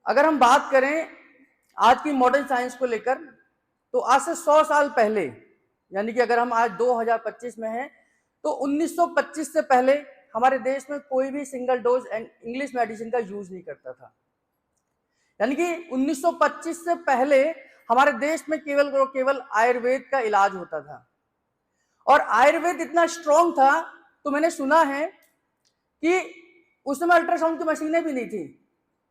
अगर हम बात करें आज की मॉडर्न साइंस को लेकर, तो आज से 100 साल पहले, यानी कि अगर हम आज 2025 में हैं, तो 1925 से पहले हमारे देश में कोई भी सिंगल डोज इंग्लिश मेडिसिन का यूज नहीं करता था। यानी कि 1925 से पहले हमारे देश में केवल आयुर्वेद का इलाज होता था। और आयुर्वेद इतना स्ट्रॉन्ग था, तो मैंने सुना है कि उस समय अल्ट्रासाउंड की मशीनें भी नहीं थी,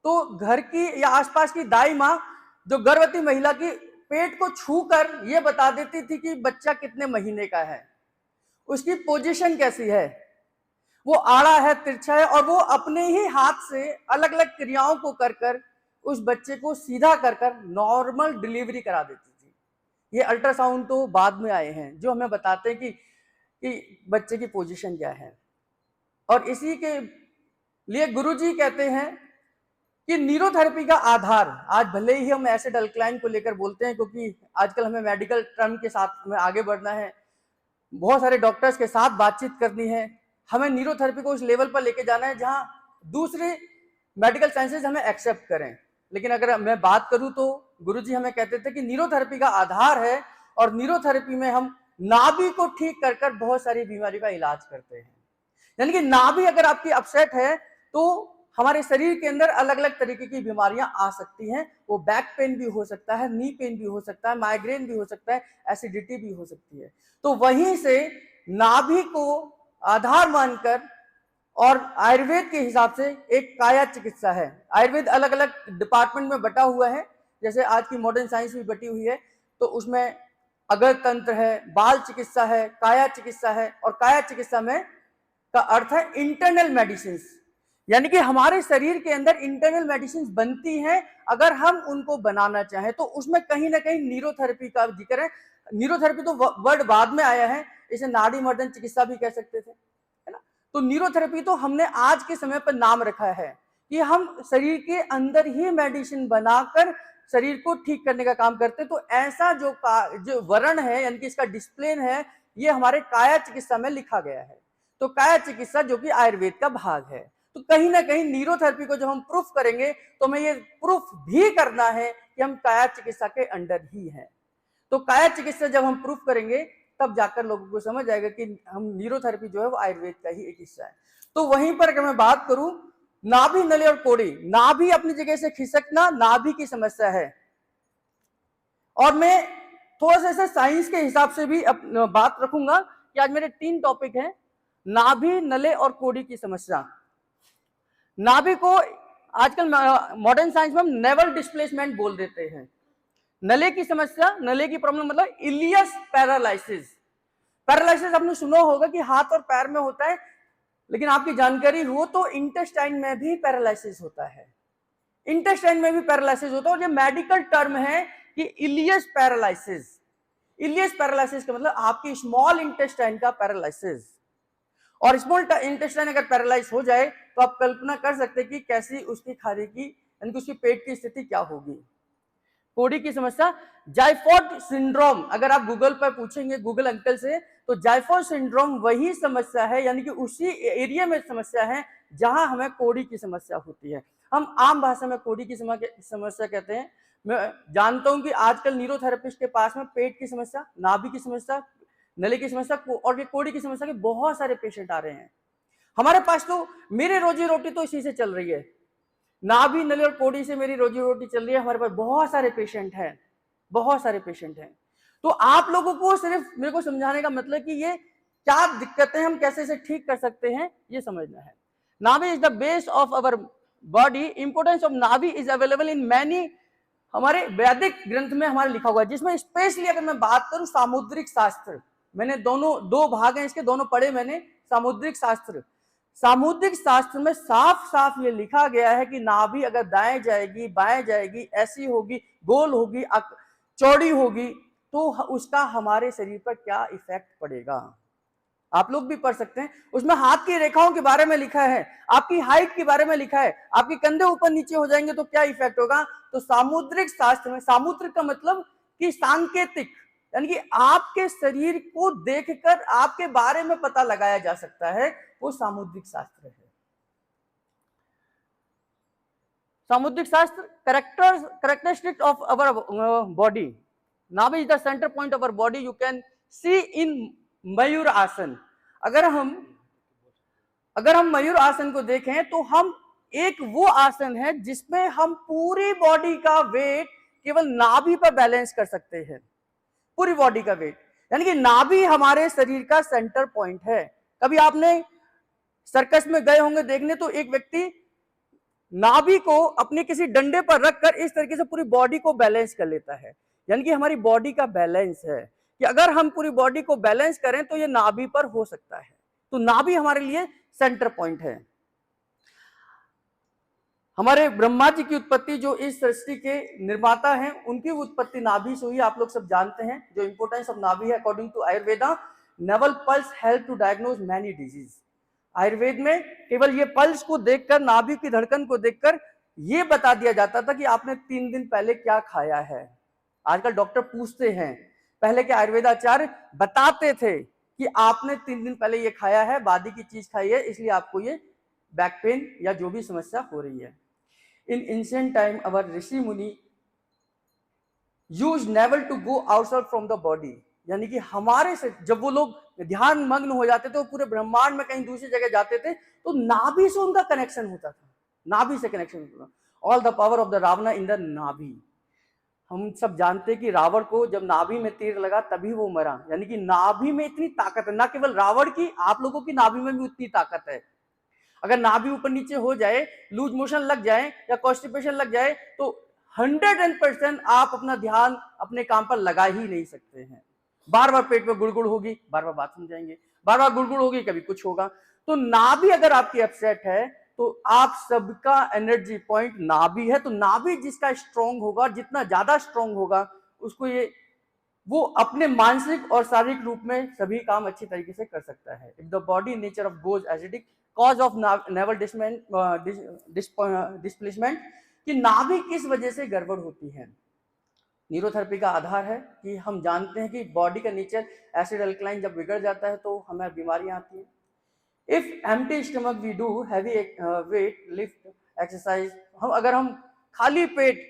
तो घर की या आसपास की दाई माँ जो गर्भवती महिला की पेट को छूकर यह बता देती थी कि बच्चा कितने महीने का है, उसकी पोजीशन कैसी है, वो आड़ा है, तिरछा है, और वो अपने ही हाथ से अलग अलग क्रियाओं को कर कर उस बच्चे को सीधा कर कर नॉर्मल डिलीवरी करा देती थी। ये अल्ट्रासाउंड तो बाद में आए हैं जो हमें बताते हैं कि बच्चे की पोजीशन क्या है। और इसी के लिए गुरुजी कहते हैं कि न्यूरोथेरेपी का आधार, आज भले ही हम एसिड अल्कलाइन को लेकर बोलते हैं क्योंकि आजकल हमें मेडिकल टर्म के साथ में आगे बढ़ना है, बहुत सारे डॉक्टर्स के साथ बातचीत करनी है, हमें न्यूरोथेरेपी को उस लेवल पर लेके जाना है जहां दूसरे मेडिकल साइंसेज हमें एक्सेप्ट करें। लेकिन अगर मैं बात करूं तो गुरुजी हमें कहते थे कि न्यूरोथेरेपी का आधार है, और न्यूरोथेरेपी में हम नाभि को ठीक कर कर बहुत सारी बीमारियों का इलाज करते हैं। यानी कि नाभि अगर आपकी अपसेट है तो हमारे शरीर के अंदर अलग अलग तरीके की बीमारियां आ सकती हैं। वो बैक पेन भी हो सकता है, नी पेन भी हो सकता है, माइग्रेन भी हो सकता है, एसिडिटी भी हो सकती है। तो वहीं से नाभि को आधार मानकर, और आयुर्वेद के हिसाब से एक काया चिकित्सा है। आयुर्वेद अलग अलग डिपार्टमेंट में बटा हुआ है, जैसे आज की मॉडर्न साइंस भी बटी हुई है, तो उसमें अगर तंत्र है, बाल चिकित्सा है, काया चिकित्सा है। और काया चिकित्सा में का अर्थ है इंटरनल मेडिसिन, यानी कि हमारे शरीर के अंदर इंटरनल मेडिसिन बनती हैं, अगर हम उनको बनाना चाहें तो उसमें कहीं ना कहीं न्यूरोथेरेपी का जिक्र है। न्यूरोथेरेपी तो वर्ड बाद में आया है, इसे नाड़ी मर्दन चिकित्सा भी कह सकते थे, है ना। तो न्यूरोथेरेपी तो हमने आज के समय पर नाम रखा है कि हम शरीर के अंदर ही मेडिसिन बनाकर शरीर को ठीक करने का काम करते। तो ऐसा जो वर्ण है, यानी कि इसका डिस्प्लेन है, ये हमारे काया चिकित्सा में लिखा गया है। तो काया चिकित्सा जो कि आयुर्वेद का भाग है। तो कहीं ना कहीं न्यूरोथेरेपी को जब हम प्रूफ करेंगे तो हमें ये प्रूफ भी करना है कि हम काया चिकित्सा के अंडर ही हैं। तो काया चिकित्सा जब हम प्रूफ करेंगे तब जाकर लोगों को समझ आएगा कि हम न्यूरोथेरेपी जो है वो आयुर्वेद का ही एक हिस्सा है। तो वहीं पर अगर मैं बात करूं, नाभि, नली और कोड़ी, नाभि अपनी जगह से खिसकना नाभि की समस्या है। और मैं थोड़ा सा साइंस के हिसाब से भी बात रखूंगा कि आज मेरे 3 टॉपिक हैं, नाभि, नले और कोड़ी की समस्या। नाभि को आजकल मॉडर्न साइंस में हम नेवल डिस्प्लेसमेंट बोल देते हैं। नले की समस्या, नले की प्रॉब्लम मतलब इलियस पैरालाइसिस। पैरालाइसिस आपने सुना होगा कि हाथ और पैर में होता है, लेकिन आपकी जानकारी हो तो इंटेस्टाइन में भी पैरालाइसिस होता है। इंटेस्टाइन में भी पैरालाइसिस होता है, और ये मेडिकल टर्म है कि इलियस पैरालाइसिस। इलियस पैरालाइसिस का मतलब आपकी स्मॉल इंटेस्टाइन का पैरालाइसिस। और स्मॉल इंटेस्टाइन अगर पैरालाइज हो जाए तो आप कल्पना कर सकते हैं कि कैसी उसकी खाने की, यानी कि उसकी पेट की स्थिति क्या होगी। कोड़ी की समस्या, जायफोर्ड सिंड्रोम, अगर आप गूगल पर पूछेंगे गूगल अंकल से, तो जायफोर्ड सिंड्रोम वही समस्या है, यानी कि उसी एरिया में समस्या है जहां हमें कोड़ी की समस्या होती है। हम आम भाषा में कोड़ी की समस्या कहते हैं। मैं जानता हूं कि आजकल न्यूरोथेरेपिस्ट के पास में पेट की समस्या, नाभि की समस्या, नली की समस्या और कोड़ी की समस्या के बहुत सारे पेशेंट आ रहे हैं हमारे पास। तो मेरे रोजी रोटी तो इसी से चल रही है, नाभि, नली और कोड़ी से मेरी रोजी रोटी चल रही है। हमारे पास बहुत सारे पेशेंट हैं, बहुत सारे पेशेंट हैं। तो आप लोगों को सिर्फ मेरे को समझाने का मतलब कि ये क्या दिक्कतें हम कैसे इसे ठीक कर सकते हैं, ये समझना है। नाभि is the base of our body. Importance of नाभि इज अवेलेबल इन मैनी, हमारे वैदिक ग्रंथ में हमारे लिखा हुआ है, जिसमें स्पेशली अगर मैं बात करूं सामुद्रिक शास्त्र, मैंने दो भाग हैं इसके, दोनों पढ़े मैंने। सामुद्रिक शास्त्र, सामुद्रिक शास्त्र में साफ साफ ये लिखा गया है कि नाभि अगर दाएं जाएगी, बाएं जाएगी, ऐसी होगी, गोल होगी, चौड़ी होगी, तो उसका हमारे शरीर पर क्या इफेक्ट पड़ेगा। आप लोग भी पढ़ सकते हैं, उसमें हाथ की रेखाओं के बारे में लिखा है, आपकी हाइट के बारे में लिखा है, आपके कंधे ऊपर नीचे हो जाएंगे तो क्या इफेक्ट होगा। तो सामुद्रिक शास्त्र में, सामुद्रिक का मतलब कि सांकेतिक, यानी कि आपके शरीर को देखकर आपके बारे में पता लगाया जा सकता है, वो सामुद्रिक शास्त्र है। सामुद्रिक शास्त्र, characteristics of our body. नाभि is the center point of our body. You can see in मयूर आसन. अगर हम मयूर आसन को देखें तो हम एक वो आसन है जिसमें हम पूरी बॉडी का वेट केवल नाभि पर बैलेंस कर सकते हैं, पूरी बॉडी का वेट, यानी कि नाभि हमारे शरीर का सेंटर पॉइंट है. कभी आपने सर्कस में गए होंगे देखने, तो एक व्यक्ति नाभि को अपने किसी डंडे पर रखकर इस तरीके से पूरी बॉडी को बैलेंस कर लेता है, यानी कि हमारी बॉडी का बैलेंस है कि अगर हम पूरी बॉडी को बैलेंस करें तो ये नाभि पर हो सकता है. तो नाभि हमारे लिए सेंटर पॉइंट है. हमारे ब्रह्मा जी की उत्पत्ति, जो इस सृष्टि के निर्माता हैं, उनकी उत्पत्ति नाभि से हुई. आप लोग सब जानते हैं जो इंपोर्टेंस ऑफ नाभि है. According to Ayurveda, navel pulse help to diagnose many disease. Ayurveda में केवल ये पल्स को देखकर, नाभि की धड़कन को देखकर ये बता दिया जाता था कि आपने 3 दिन पहले क्या खाया है. आजकल डॉक्टर पूछते हैं, पहले के आयुर्वेदाचार्य बताते थे कि आपने 3 दिन पहले ये खाया है, बादी की चीज खाई है, इसलिए आपको ये बैक पेन या जो भी समस्या हो रही है. इन ancient time our rishi muni use navel to go outside from the body, यानी कि हमारे से जब वो लोग ध्यान मग्न हो जाते थे, वो पूरे ब्रह्मांड में कहीं दूसरी जगह जाते थे, तो नाभि से उनका कनेक्शन होता था, नाभि से कनेक्शन होता था. All the power of the Ravan in the nabhi. हम सब जानते हैं कि रावण को जब नाभि में तीर लगा तभी वो मरा, यानी कि नाभि में इतनी ताकत है. ना केवल रावण की, आप लोगों की नाभि में भी उतनी ताकत है. अगर नाभि ऊपर नीचे हो जाए, लूज मोशन लग जाए या कॉन्स्टिपेशन लग जाए, तो 100% आप अपना ध्यान अपने काम पर लगा ही नहीं सकते हैं. बार बार पेट में गुड़गुड़ होगी, बार बार बाथरूम जाएंगे, बार बार गुड़गुड़ होगी, कभी कुछ होगा. तो नाभि अगर आपकी अपसेट है तो आप सबका एनर्जी पॉइंट नाभि है. तो नाभि जिसका स्ट्रॉन्ग होगा, जितना ज्यादा स्ट्रॉन्ग होगा, उसको वो अपने मानसिक और शारीरिक रूप में सभी काम अच्छी तरीके से कर सकता है. If the body nature of goes acidic, cause of naval displacement, कि नाभि किस वजह से गड़बड़ होती है. न्यूरोथेरेपी का आधार है कि हम जानते हैं कि बॉडी का नेचर एसिड अल्कलाइन जब बिगड़ जाता है तो हमें बीमारियां आती हैं. If empty stomach we do heavy weight lift exercise, अगर हम खाली पेट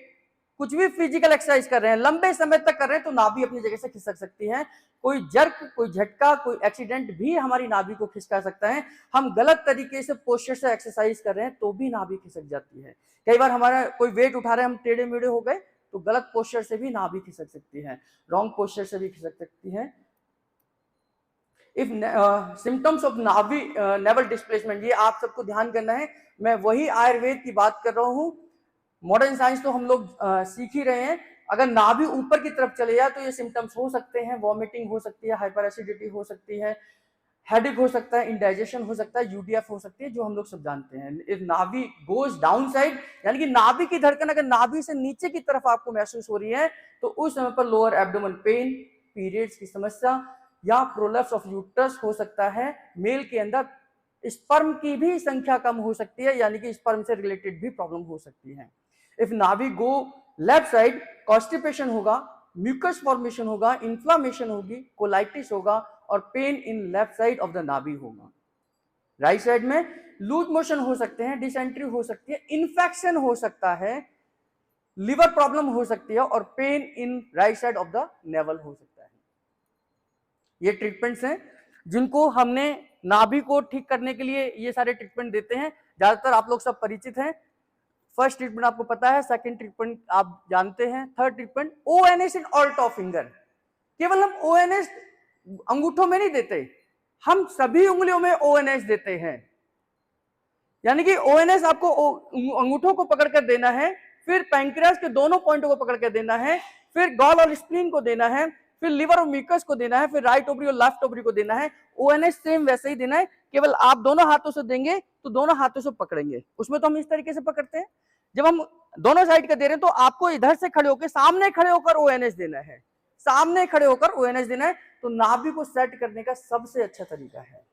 कुछ भी फिजिकल एक्सरसाइज कर रहे हैं, लंबे समय तक कर रहे हैं, तो नाभि अपनी जगह से खिसक सकती है. कोई जर्क, कोई झटका, कोई एक्सीडेंट भी हमारी नाभि को खिसका सकता है. हम गलत तरीके से पोस्चर से एक्सरसाइज कर रहे हैं तो भी नाभि खिसक जाती है. कई बार हमारा कोई वेट उठा रहे हैं, हम टेढ़े मेढ़े हो गए, तो गलत पोस्चर से भी नाभि खिसक सकती है, रॉन्ग पोस्चर से भी खिसक सकती है. इफ सिम्टम्स ऑफ नाभि नेवल डिस्प्लेसमेंट, ये आप सबको ध्यान करना है. मैं वही आयुर्वेद की बात कर रहा हूँ. मॉडर्न साइंस तो हम लोग सीख ही रहे हैं. अगर नाभि ऊपर की तरफ चले जाए तो ये सिम्टम्स हो सकते हैं. वॉमिटिंग हो सकती है, हाइपर एसिडिटी हो सकती है, हेडेक हो सकता है, इंडाइजेशन हो सकता है, यूडीएफ हो सकती है, जो हम लोग सब जानते हैं. इफ नाभि गोज डाउन साइड, यानी कि नाभि की धड़कन अगर नाभि से नीचे की तरफ आपको महसूस हो रही है, तो उस समय पर लोअर एब्डोमेन पेन, पीरियड्स की समस्या या प्रोलैप्स ऑफ यूट्रस हो सकता है. मेल के अंदर स्पर्म की भी संख्या कम हो सकती है, यानी कि स्पर्म से रिलेटेड भी प्रॉब्लम हो सकती है. इफ नाभि गो लेफ्ट साइड, कॉन्स्टिपेशन होगा, म्यूकस फॉर्मेशन होगा, इन्फ्लामेशन होगी, कोलाइटिस होगा और pain in left side of the नाभि होगा. राइट साइड में लूज मोशन हो सकते हैं, डिसेंट्री हो सकती है, इन्फेक्शन हो सकता है, लिवर प्रॉब्लम हो सकती है और pain in right side of the naval हो सकता है. ये ट्रीटमेंट्स हैं जिनको हमने नाभि को ठीक करने के लिए ये सारे ट्रीटमेंट देते हैं. ज्यादातर आप लोग सब परिचित हैं. फर्स्ट ट्रीटमेंट आपको पता है, सेकंड ट्रीटमेंट आप जानते हैं, third treatment ONS in alt of finger. केवल हम ओएनएस अंगूठों में नहीं देते, हम सभी उंगलियों में ओएनएस देते हैं. यानी कि ओएनएस आपको अंगूठों को पकड़कर देना है, फिर पैंक्रियास के दोनों पॉइंटों को पकड़कर देना है, फिर गॉल और स्प्लीन को देना है, फिर लिवर और म्यूकस को देना है, फिर राइट ओवरी और लेफ्ट ओवरी को देना है. ओएनएस सेम वैसे ही देना है, केवल आप दोनों हाथों से देंगे तो दोनों हाथों से पकड़ेंगे. उसमें तो हम इस तरीके से पकड़ते हैं. जब हम दोनों साइड का दे रहे हैं तो आपको इधर से खड़े होकर, सामने खड़े होकर ओएनएस देना है, सामने खड़े होकर ओएनएस देना है. तो नाभि को सेट करने का सबसे अच्छा तरीका है.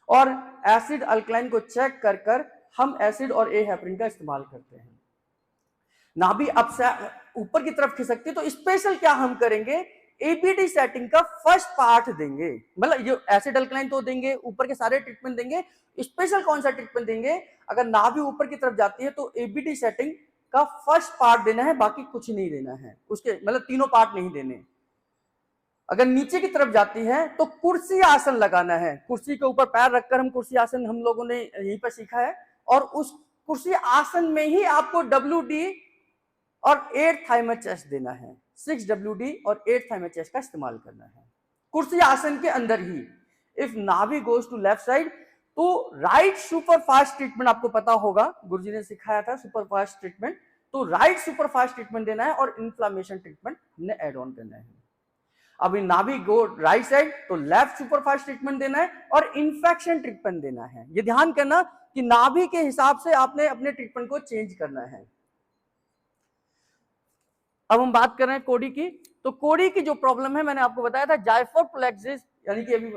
और एसिड अल्कलाइन को चेक कर कर हम एसिड और ए हेपरिन का इस्तेमाल करते हैं. नाभि अब से ऊपर की तरफ खिसकती है तो स्पेशल क्या हम करेंगे एबीडी सेटिंग का फर्स्ट पार्ट देंगे, मतलब ये एसिड अल्कलाइन तो देंगे, ऊपर के सारे ट्रीटमेंट देंगे, स्पेशल कौन सा ट्रीटमेंट देंगे, अगर नाभि ऊपर की तरफ जाती है तो एबीडी सेटिंग का फर्स्ट पार्ट देना है, बाकी कुछ नहीं देना है, उसके मतलब तीनों पार्ट नहीं देने। अगर नीचे की तरफ जाती है तो कुर्सी आसन लगाना है, कुर्सी के ऊपर पैर रखकर हम कुर्सी आसन हम लोगों ने यहीं पर सीखा है, और उस कुर्सी आसन में ही आपको WD और 8 थाई चेस्ट देना है, 6 WD और 8 थाई चेस्ट का इस्तेमाल करना है कुर्सी आसन के अंदर ही। इफ नाभि गोज टू लेफ्ट साइड तो राइट सुपर फास्ट ट्रीटमेंट, आपको पता होगा गुरुजी ने सिखाया था सुपर फास्ट ट्रीटमेंट, तो राइट सुपर फास्ट ट्रीटमेंट देना है और इन्फ्लामेशन ट्रीटमेंट हमने एड ऑन करना है। अभी नाभि गो राइट साइड तो लेफ्ट सुपर फास्ट ट्रीटमेंट देना है और इन्फेक्शन ट्रीटमेंट देना है। ये ध्यान करना कि नाभि के हिसाब से आपने अपने ट्रीटमेंट को चेंज करना है। अब हम बात कर रहे हैं कोड़ी की, तो कोड़ी की जो प्रॉब्लम है मैंने आपको बताया था जायफोर्ड प्लेक्सिस, यानी कि अभी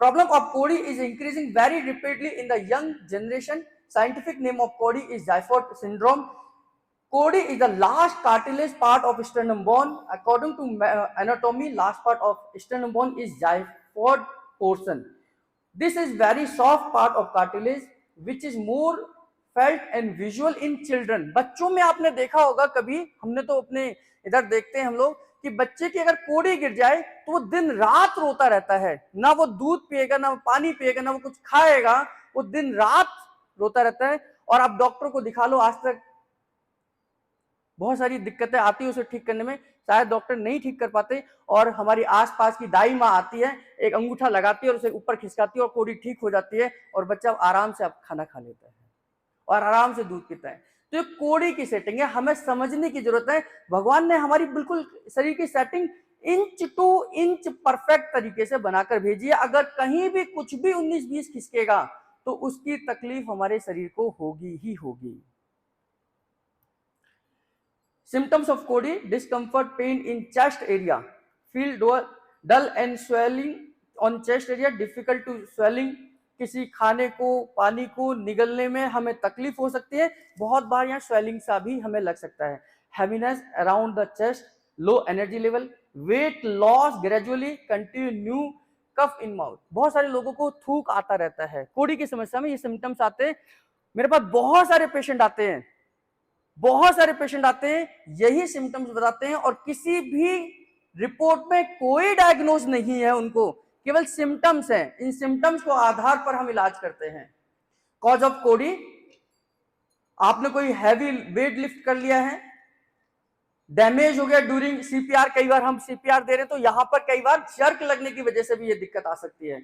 problem of Cody is increasing very rapidly in the young generation. Scientific name of Cody is Zyford syndrome. Cody is the last cartilage part of sternum bone. According to anatomy, last part of sternum bone is xiphoid portion. This is very soft part of cartilage, which is more felt and visual in children. बच्चों में आपने देखा होगा कभी, हमने तो अपने इधर देखते हैं हम लोग कि बच्चे की अगर कोड़ी गिर जाए तो वो दिन रात रोता रहता है, ना वो दूध पिएगा, ना वो पानी पिएगा, ना वो कुछ खाएगा, वो दिन रात रोता रहता है। और आप डॉक्टर को दिखा लो, आज तक बहुत सारी दिक्कतें आती है उसे ठीक करने में, शायद डॉक्टर नहीं ठीक कर पाते, और हमारी आसपास की दाई माँ आती है, एक अंगूठा लगाती है और उसे ऊपर खिसकाती है और कोड़ी ठीक हो जाती है और बच्चा आराम से अब खाना खा लेता है और आराम से दूध पीता है। तो ये कोड़ी की सेटिंग है, हमें समझने की जरूरत है। भगवान ने हमारी बिल्कुल शरीर की setting inch to inch perfect तरीके से बनाकर भेजी है। अगर कहीं भी कुछ भी 19-20 खिसकेगा तो उसकी तकलीफ हमारे शरीर को होगी ही होगी। Symptoms of Cody: discomfort, pain in chest area, feel dull and swelling on chest area, difficult to swelling, किसी खाने को पानी को निगलने में हमें तकलीफ हो सकती है, बहुत बार यहाँ स्वेलिंग सा भी हमें लग सकता है। Heaviness around the chest, low energy level, weight loss gradually, continue cough in mouth. बहुत सारे लोगों को थूक आता रहता है, कोड़ी की समस्या में ये सिम्टम्स आते हैं। मेरे पास बहुत सारे पेशेंट आते हैं, यही सिम्टम्स बताते हैं और किसी भी रिपोर्ट में कोई डायग्नोज नहीं है उनको, केवल सिम्टम्स हैं। इन सिम्टम्स को आधार पर हम इलाज करते हैं। कॉज ऑफ कोड़ी: आपने कोई हैवी वेट लिफ्ट कर लिया है, डैमेज हो गया ड्यूरिंग सीपीआर, कई बार हम सीपीआर दे रहे हैं तो यहां पर कई बार जर्क लगने की वजह से भी ये दिक्कत आ सकती है।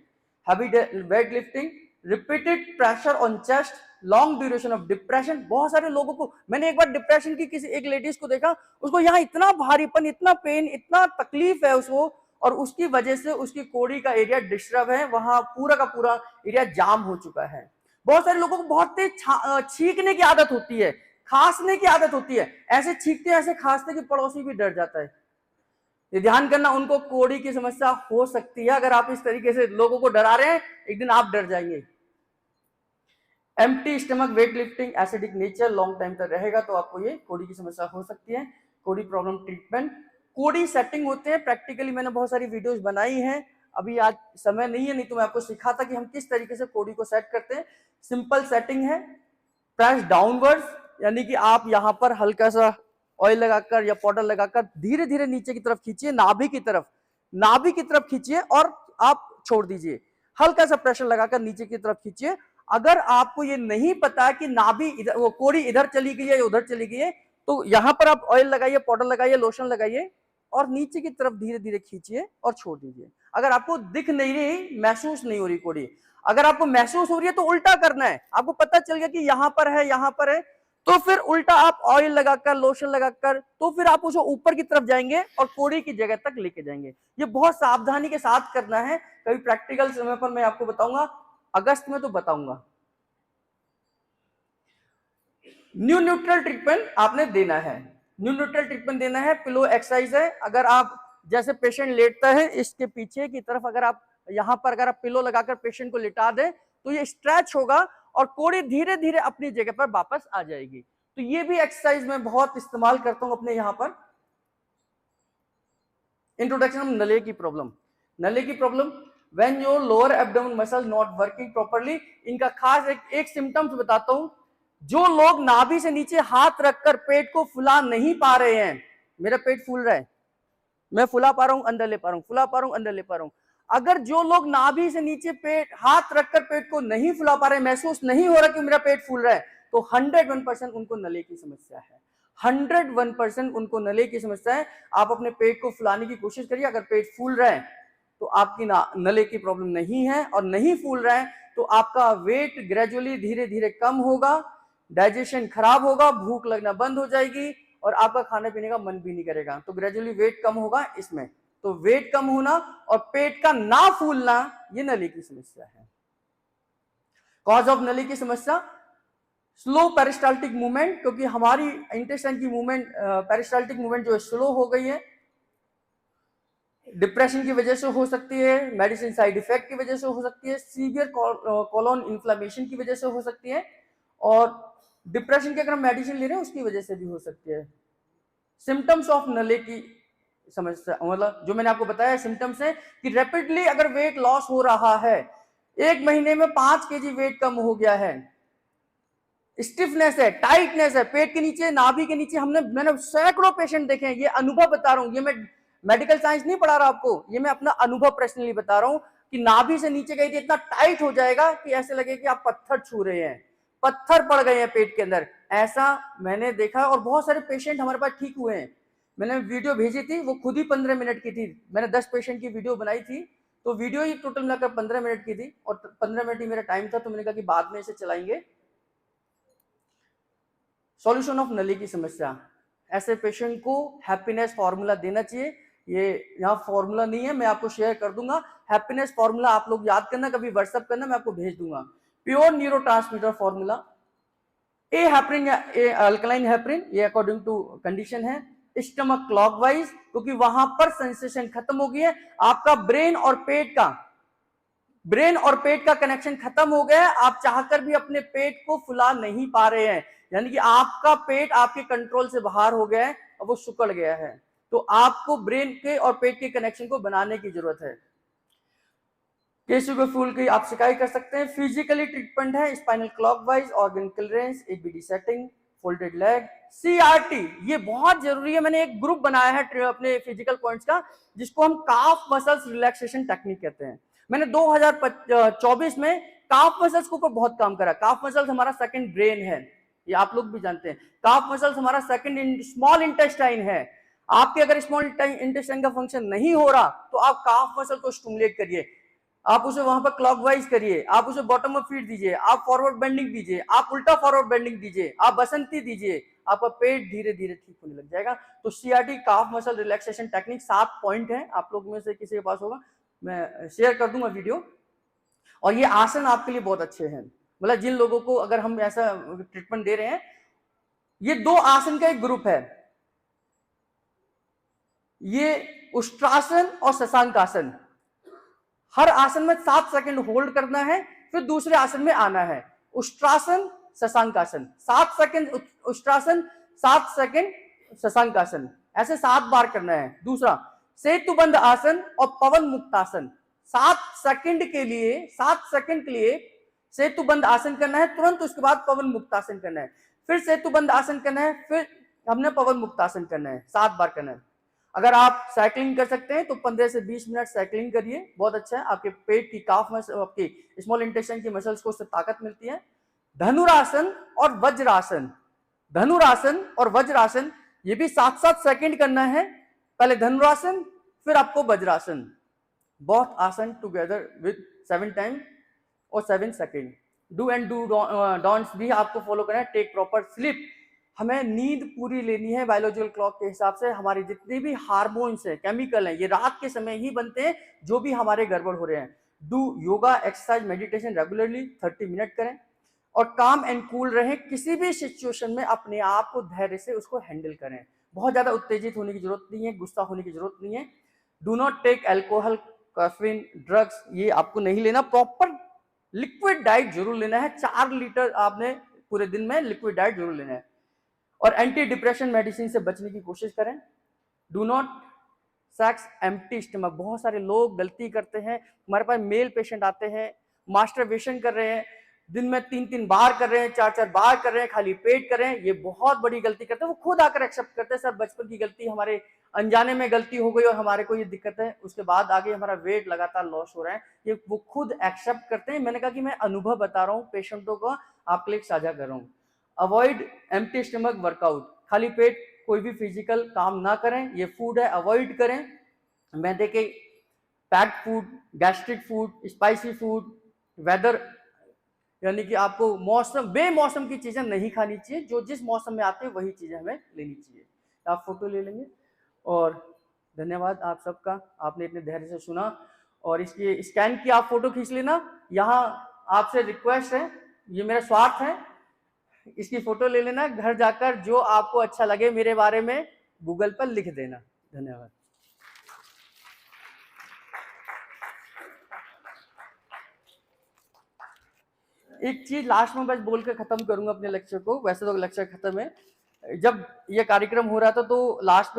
Heavy weight lifting, repeated pressure on chest, long duration of depression. बहुत सारे लोगों को, मैंने एक बार डिप्रेशन की किसी एक लेडीज को देखा, उसको यहाँ इतना भारीपन, इतना पेन, इतना तकलीफ है उसको, और उसकी वजह से उसकी कोड़ी का एरिया डिस्टर्ब है, वहां पूरा का पूरा एरिया जाम हो चुका है। बहुत सारे लोगों को बहुत तेज छींकने की आदत होती है, खांसने की आदत होती है, ऐसे छींकते ऐसे खांसते कि पड़ोसी भी डर जाता है। ये ध्यान करना, उनको कोड़ी की समस्या हो सकती है। अगर आप इस तरीके से लोगों को डरा रहे हैं, एक दिन आप डर जाएंगे। Empty stomach, weight lifting, acidic nature long time तक रहेगा तो आपको ये कोड़ी की समस्या हो सकती है। कोड़ी प्रॉब्लम ट्रीटमेंट, कोड़ी सेटिंग होते हैं प्रैक्टिकली, मैंने बहुत सारी वीडियोस बनाई हैं, अभी आज समय नहीं है, नहीं तो मैं आपको सिखाता कि हम किस तरीके से कोड़ी को सेट करते हैं। सिंपल सेटिंग है, प्रेस डाउनवर्ड्स, यानी कि आप यहाँ पर हल्का सा ऑयल लगाकर या पाउडर लगाकर धीरे धीरे नीचे की तरफ खींचिए, नाभि की तरफ खींचिए और आप छोड़ दीजिए। हल्का सा प्रेशर लगाकर नीचे की तरफ खींचिए। अगर आपको ये नहीं पता कि नाभि इधर, वो कोड़ी इधर चली गई है या उधर चली गई है, तो यहाँ पर आप ऑयल लगाइए, पाउडर लगाइए, लोशन लगाइए और नीचे की तरफ धीरे धीरे खींचिए और छोड़ दीजिए। अगर आपको दिख नहीं रही, महसूस नहीं हो रही कोड़ी, अगर आपको महसूस हो रही है तो उल्टा करना है। आपको पता चल गया कि यहाँ पर है, तो फिर उल्टा आप ऑयल लगाकर, लोशन लगाकर, तो फिर आप उसे ऊपर की तरफ जाएंगे और कोड़ी की जगह तक लेके जाएंगे। ये बहुत सावधानी के साथ करना है। कभी प्रैक्टिकल समय पर मैं आपको बताऊंगा, अगस्त में तो बताऊंगा। न्यू न्यूट्रल ट्रीटमेंट आपने देना है। पिलो एक्सरसाइज है, अगर आप जैसे पेशेंट लेटता है इसके पीछे की तरफ, अगर आप यहाँ पर अगर आप पिलो लगाकर पेशेंट को लिटा दें तो ये स्ट्रेच होगा और कोड़ी धीरे धीरे अपनी जगह पर वापस आ जाएगी। तो ये भी एक्सरसाइज मैं बहुत इस्तेमाल करता हूं अपने यहाँ पर। इंट्रोडक्शन ऑफ नले की प्रॉब्लम। नले की problem, when your lower abdomen muscle not working properly. इनका खास एक सिम्टम्स बताता हूं। जो लोग नाभि से नीचे हाथ रखकर पेट को फुला नहीं पा रहे हैं, मेरा पेट फूल रहा है, मैं फुला पा रहा हूं, अंदर ले पा रहा हूं, फुला पा रहा हूं, अंदर ले पा रहा हूं। अगर जो लोग नाभि से नीचे पेट हाथ रखकर पेट को नहीं फुला पा रहे, महसूस नहीं हो रहा कि मेरा पेट फूल रहा है, तो 101% उनको नले की समस्या है। 101% उनको नले की समस्या है। आप अपने पेट को फुलाने की कोशिश करिए, अगर पेट फूल रहा है तो आपकी नले की प्रॉब्लम नहीं है, और नहीं फूल रहा है तो आपका वेट ग्रेजुअली धीरे धीरे कम होगा, डाइजेशन खराब होगा, भूख लगना बंद हो जाएगी, और आपका खाने पीने का मन भी नहीं करेगा। तो ग्रेजुअली वेट कम होगा इसमें। तो वेट कम होना और पेट का ना फूलना, ये नली की समस्या है। कॉज ऑफ नली की समस्या, स्लो पेरिस्टाल्टिक मूवमेंट, क्योंकि हमारी इंटेस्टाइन की मूवमेंट, पेरिस्टाल्टिक मूवमेंट जो है स्लो हो गई है। डिप्रेशन की वजह से हो सकती है, मेडिसिन साइड इफेक्ट की वजह से हो सकती है, सीवियर कोलोन इन्फ्लेमेशन की वजह से हो सकती है, और डिप्रेशन की अगर हम मेडिसिन ले रहे हैं उसकी वजह से भी हो सकती है। सिम्टम्स ऑफ नले की समस्या, मतलब जो मैंने आपको बताया सिम्टम्स है कि रैपिडली अगर वेट लॉस हो रहा है, 1 महीने में 5 kg वेट कम हो गया है, स्टिफनेस है, टाइटनेस है पेट के नीचे, नाभि के नीचे, मैंने सैकड़ों पेशेंट देखे हैं, ये अनुभव बता रहा हूं, ये मैं मेडिकल साइंस नहीं पढ़ा रहा आपको, ये मैं अपना अनुभव पर्सनली बता रहा हूं कि नाभि से नीचे गई थी, इतना टाइट हो जाएगा कि ऐसे लगे कि आप पत्थर छू रहे हैं, पत्थर पड़ गए हैं पेट के अंदर, ऐसा मैंने देखा। और बहुत सारे पेशेंट हमारे पास ठीक हुए हैं। मैंने वीडियो भेजी थी, वो खुद ही 15 मिनट की थी, मैंने 10 पेशेंट की वीडियो बनाई थी, तो वीडियो ही टोटल मिलाकर 15 मिनट की थी, और 15 मिनट ही मेरा टाइम था, तो मैंने कहा कि बाद में इसे चलाएंगे। सॉल्यूशन ऑफ नली की समस्या, ऐसे पेशेंट को हैप्पीनेस फॉर्मूला देना चाहिए। ये यहाँ फॉर्मूला नहीं है, मैं आपको शेयर कर दूंगा, हैप्पीनेस फॉर्मूला आप लोग याद करना, कभी व्हाट्सएप करना, मैं आपको भेज दूंगा। प्योर न्यूरोट्रांसमीटर फॉर्मूला, ए हेपरिन या ए अल्कलाइन हेपरिन, ये अकॉर्डिंग टू कंडीशन है। स्टमक क्लॉकवाइज, क्योंकि वहां पर सेंसेशन खत्म हो गई है, आपका ब्रेन और पेट का कनेक्शन खत्म हो गया है, आप चाहकर भी अपने पेट को फुला नहीं पा रहे हैं, यानी कि आपका पेट आपके कंट्रोल से बाहर हो गया है और वो सुकड़ गया है। तो आपको ब्रेन के और पेट के कनेक्शन को बनाने की जरूरत है। केसु के फूल की आप सिकाई कर सकते हैं। फिजिकली ट्रीटमेंट है spinal clockwise, organ clearance, ABD setting, folded leg, CRT, ये बहुत जरूरी है। मैंने एक ग्रुप बनाया है अपने फिजिकल पॉइंट्स का, जिसको हम काफ मसल्स रिलैक्सेशन टेक्निक कहते हैं। मैंने 2024 में काफ मसल्स के ऊपर बहुत काम करा। काफ मसल्स हमारा सेकंड ब्रेन है, ये आप लोग भी जानते हैं। काफ मसल्स हमारा सेकंड स्मॉल इंटेस्टाइन है। आपके अगर स्मॉल इंटेस्टाइन का फंक्शन नहीं हो रहा तो आप काफ मसल को स्टिमुलेट करिए, आप उसे वहां पर क्लॉकवाइज करिए, आप उसे बॉटम अप फीड दीजिए, आप फॉरवर्ड बेंडिंग दीजिए, आप उल्टा फॉरवर्ड बेंडिंग दीजिए, आप बसंती दीजिए, आपका पेट धीरे धीरे ठीक होने लग जाएगा। तो CRT calf muscle relaxation technique 7 point है, आप लोग में से किसी के पास होगा मैं शेयर कर दूंगा वीडियो। और ये आसन आपके लिए बहुत अच्छे हैं, मतलब जिन लोगों को अगर हम ऐसा ट्रीटमेंट दे रहे हैं, ये 2 आसन का एक ग्रुप है, ये उष्ट्रासन और शशांक आसन। हर आसन में 7 सेकंड होल्ड करना है, फिर दूसरे आसन में आना है। उष्ट्रासन, शशांकासन, 7 सेकंड उष्ट्रासन, 7 सेकंड शशांकासन, ऐसे 7 बार करना है। दूसरा सेतुबंध आसन और पवन मुक्तासन, 7 सेकंड के लिए सेतुबंध आसन करना है, तुरंत उसके बाद पवन मुक्तासन करना है, फिर सेतुबंध आसन करना है, फिर हमने पवन मुक्तासन करना है, 7 बार करना है। अगर आप साइकिलिंग कर सकते हैं तो 15 से 20 मिनट साइकिलिंग करिए, बहुत अच्छा है। आपके पेट की काफ मसल, आपकी स्मॉल इंटेस्टाइन की मसल्स को उससे ताकत मिलती है। धनुरासन और वज्रासन, धनुरासन और वज्रासन ये भी 7-7 सेकंड करना है। पहले धनुरासन, फिर आपको वज्रासन, बोथ आसन टुगेदर विद 7 टाइम और 7 second. Do and do don'ts भी आपको फॉलो करना है। टेक प्रॉपर स्लीप, हमें नींद पूरी लेनी है बायोलॉजिकल क्लॉक के हिसाब से। हमारी जितनी भी हार्मोन्स हैं, केमिकल हैं, ये रात के समय ही बनते हैं जो भी हमारे गड़बड़ हो रहे हैं। Do yoga, exercise, meditation regularly 30 minute करें, और काम एंड कूल रहें। किसी भी सिचुएशन में अपने आप को धैर्य से उसको हैंडल करें। बहुत ज्यादा उत्तेजित होने की जरूरत नहीं है, गुस्सा होने की जरूरत नहीं है। Do not take alcohol, caffeine, drugs, ये आपको नहीं लेना। प्रॉपर लिक्विड डाइट जरूर लेना है, 4 लीटर आपने पूरे दिन में लिक्विड डाइट जरूर लेना है। और एंटी डिप्रेशन मेडिसिन से बचने की कोशिश करें। Do not sex empty stomach, बहुत सारे लोग गलती करते हैं, हमारे पास मेल पेशेंट आते हैं, मास्टरबेशन कर रहे हैं, दिन में 3-3 बार कर रहे हैं, 4-4 बार कर रहे हैं, खाली पेट कर रहे हैं, ये बहुत बड़ी गलती करते हैं। वो खुद आकर एक्सेप्ट करते हैं, सर बचपन की गलती, हमारे अनजाने में गलती हो गई और हमारे को ये दिक्कत है, उसके बाद आगे हमारा वेट लगातार लॉस हो रहा है, ये वो खुद एक्सेप्ट करते हैं। मैंने कहा कि मैं अनुभव बता रहा हूँ पेशेंटों को, आपके लिए साझा कर रहा हूँ। अवॉइड एम्प्टी स्टमक वर्कआउट, खाली पेट कोई भी फिजिकल काम ना करें, ये फूड है अवॉइड करें। मैदे के packed food, gastric food, spicy food, weather यानी कि आपको मौसम बेमौसम की चीजें नहीं खानी चाहिए, जो जिस मौसम में आते हैं वही चीजें हमें लेनी चाहिए। आप फोटो ले लेंगे। और धन्यवाद आप सबका, आपने इतने धैर्य से सुना। और इसकी स्कैन की आप फोटो खींच लेना। यहाँ आपसे रिक्वेस्ट है, ये मेरा स्वार्थ है, इसकी फोटो ले लेना, घर जाकर जो आपको अच्छा लगे मेरे बारे में गूगल पर लिख देना। धन्यवाद। एक चीज लास्ट में बस बोल के खत्म करूंगा अपने लेक्चर को, वैसे तो लेक्चर खत्म है। जब ये कार्यक्रम हो रहा था तो लास्ट में